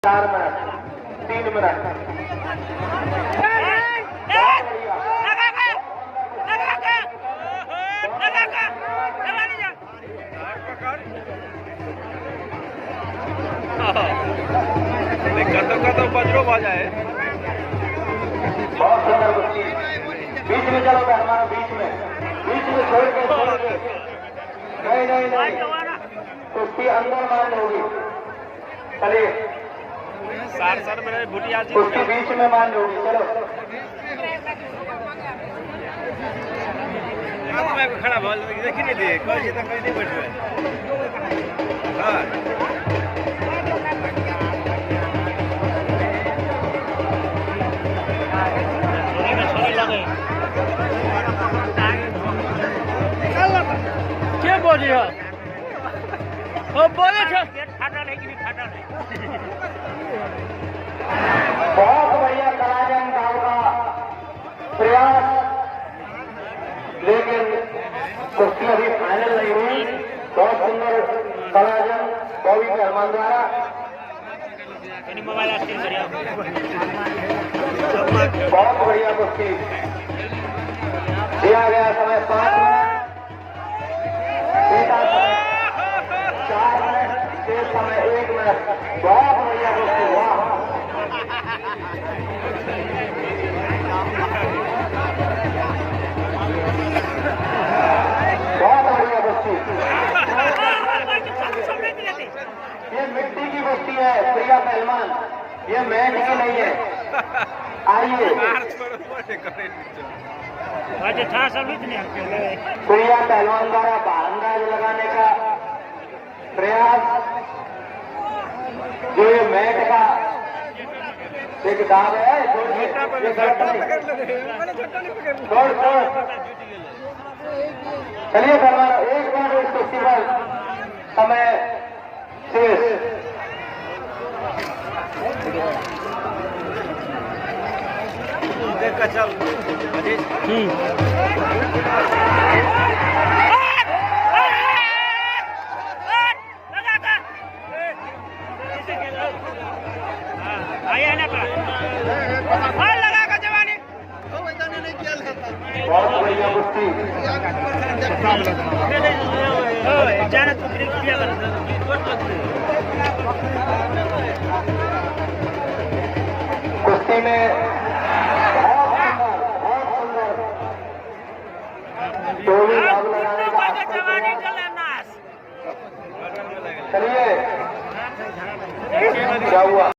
4 minute 3 minute. तो बजरो बाजा है। बहुत सुंदर कुश्ती। बीच में चलो पहलवान, बीच में छोड़ के नहीं कुश्ती अंदर मान होगी। चलिए सर मेरे भुटिया जी कुश्ती बीच में मान होगी। चलो मैं खड़ा बोल देखी नहीं दे कोई जी तक नहीं बैठे। हाँ क्या बोल रही हो? बोले बहुत बढ़िया कलाजन गांव का प्रयास, लेकिन कुश्ती अभी फाइनल नहीं हुई। बहुत सुंदर कलाजन बॉबी पहलवान द्वारा। बहुत बढ़िया कुश्ती। दिया गया समय 5 मिनट, बीता समय 4 मिनट, शेष समय 1 मिनट। बहुत बढ़िया कुश्ती। वाह बहुत बढ़िया कुश्ती। ये मिट्टी की कुश्ती है प्रिया पहलवान, ये मैच की नहीं है। आइए प्रिया पहलवान द्वारा बारंदाज लगाने का प्रयास। जो ये मैट का एक दाग है, छोड़। चलिए पहलवान, एक बार इस कुश्ती पर समय शेष। देख चल बहुत बढ़िया कुश्ती। कुश्ती में